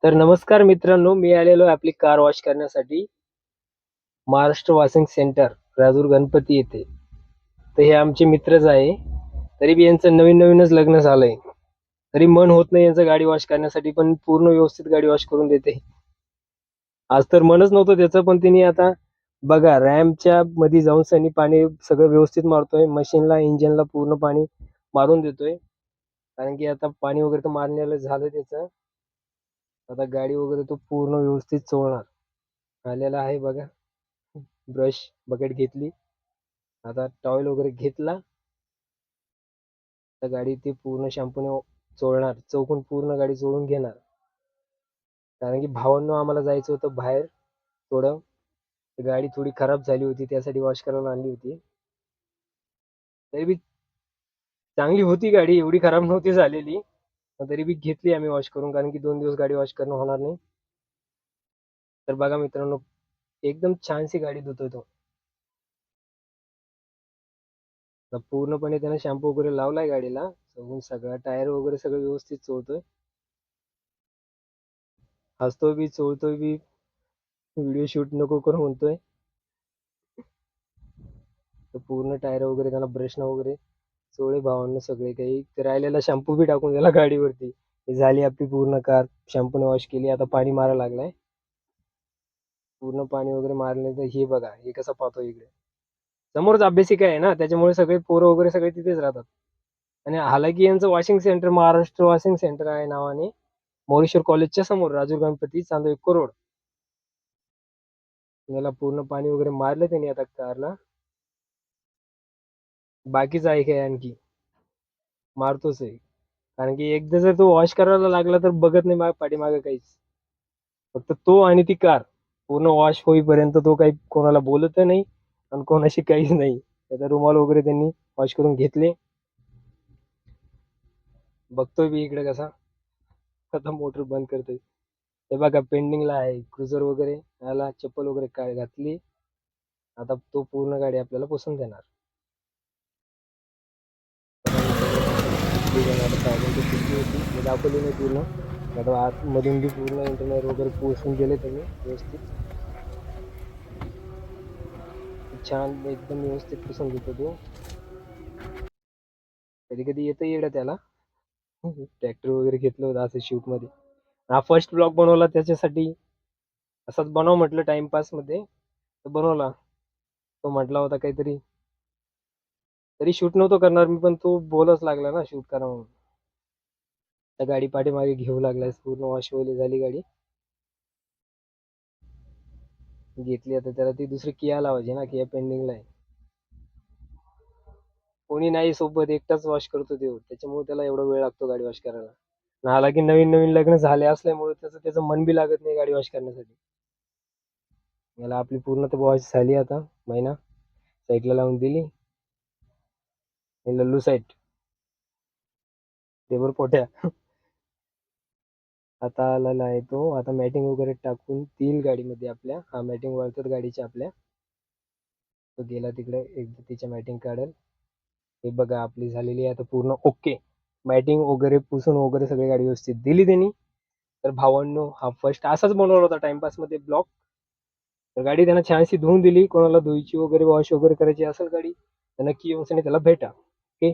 तर नमस्कार मित्रांनो, मी आलेलो आहे आपली कार वॉश करण्यासाठी महाराष्ट्र वॉशिंग सेंटर, राजूर गणपती येथे. तर हे आमचे मित्रच आहे. तरी बी यांचं नवीनच लग्न झालंय. तरी मन होत नाही यांचं गाडी वॉश करण्यासाठी, पण पूर्ण व्यवस्थित गाडी वॉश करून देते. आज तर मनच नव्हतं त्याचं, पण तिने आता बघा रॅम्पच्या मध्ये जाऊन सनी पाणी सगळं व्यवस्थित मारतोय. मशीनला, इंजिनला पूर्ण पाणी मारून देतोय. कारण की आता पाणी वगैरे तर मारण्याला झालं त्याचं. आता गाडी वगैरे तो पूर्ण व्यवस्थित चोळणार. आलेला आहे बघा. ब्रश बकेट घेतली, आता टॉवेल वगैरे घेतला. तर गाडी ती पूर्ण शॅम्पूने चोळणार, चौकून पूर्ण गाडी चोळून घेणार. कारण की भावांनो आम्हाला जायचं होतं बाहेर थोडं. गाडी थोडी खराब झाली होती, त्यासाठी वॉश करायला आणली होती. तरी बी चांगली होती गाडी, एवढी खराब नव्हती झालेली. पण तरी बी घेतली आम्ही वॉश करून, कारण की 2 दिवस गाडी वॉश करणं होणार नाही. तर बघा मित्रांनो, एकदम छानशी गाडी धुतोय तो. आता पूर्णपणे त्याने शॅम्पू वगैरे लावलाय गाडीला, सगळं सगळा टायर वगैरे सगळं व्यवस्थित चोळतोय. हसतोय बी, चोळतोय बी, व्हिडिओ शूट नको करू म्हणतोय. तर पूर्ण टायर वगैरे त्याला ब्रशनं वगैरे चोळे भावांना सगळे काही. ते राहिलेला शॅम्पू बी टाकून दिला गाडीवरती. ही झाली आपली पूर्ण कार शॅम्पूने वॉश केली. आता पाणी मारायला लागलाय. पूर्ण पाणी वगैरे मारले तर हे बघा, हे कसं पाहतो इकडे. समोरच अभ्यासिका आहे ना, त्याच्यामुळे सगळे पोरं वगैरे सगळे तिथेच राहतात. आणि हालाकी यांचं washing centre Maharashtra washing centre आहे नावाने, मोरेश्वर कॉलेजच्या समोर, राजूर गणपती, चांदो 1 करोड. याला पूर्ण पाणी वगैरे मारलं त्यांनी आता कारला. बाकीच आहे काय आणखी मारतोच आहे. कारण की एकदा जर तो वॉश करायला लागला तर बघत नाही पाठीमागे काहीच. फक्त तो आणि ती कार पूर्ण वॉश होईपर्यंत तो काही कोणाला बोलत नाही आणि कोणाशी काहीच नाही. त्याचा रुमाल वगैरे त्यांनी वॉश करून घेतले. बघतोय मी इकडे कसा आता मोटर बंद करतोय. हे बघा पेंडिंगला आहे क्रुझर वगैरे. याला चप्पल वगैरे काय घातली. आता तो पूर्ण गाडी आपल्याला पुसून देणार. होती दाखवली नाही पूर्ण. आता आतमधून बी पूर्ण इंटरनेट वगैरे पुसून गेले त्यांनी व्यवस्थित. छान एकदम व्यवस्थित पुसून घेतो तो. कधी कधी येतं येडं त्याला. ट्रॅक्टर वगैरे घेतलं होतं असं शूट मध्ये. हा फर्स्ट ब्लॉग बनवला त्याच्यासाठी. असाच बनव म्हटलं टाइमपास मध्ये, तर बनवला. तो म्हटला होता काहीतरी, तरी शूट नव्हतो करणार मी, पण तो बोलच लागला ना शूट करा म्हणून. त्या गाडी पाठीमागे घेऊ लागलाय. पूर्ण वॉश वगैरे झाली गाडी. घेतली आता त्याला ती दुसरी किया लावायची ना, किया पेंडिंगला आहे. कोणी नाही सोबत, एकटाच वॉश करतो तो, त्याच्यामुळे त्याला एवढा वेळ लागतो गाडी वॉश करायला. नाला की नवीन नवीन लग्न झाले असल्यामुळे त्याचं मन बी लागत नाही गाडी वॉश करण्यासाठी. याला आपली पूर्ण तर वॉश झाली आता. महिना साईडला लावून दिली. लल्लू साईड देवर पोट्या. आता आलेला आहे तो. आता मॅटिंग वगैरे टाकून देईल गाडीमध्ये आपल्या. हा मॅटिंग वळतात गाडीच्या आपल्या. तो गेला तिकडे, एकदा तिच्या मॅटिंग काढेल. हे बघा आपली झालेली आहे आता पूर्ण ओके. मॅटिंग वगैरे पुसून वगैरे सगळी गाडी व्यवस्थित दिली त्यांनी. तर भावांनो, हा फर्स्ट असाच बनवला होता टाइमपास मध्ये ब्लॉग. तर गाडी त्यांना छानशी धुवून दिली. कोणाला धुईची वगैरे वॉश वगैरे करायची असेल गाडी, तर नक्की येऊन त्याला भेटा. ओके.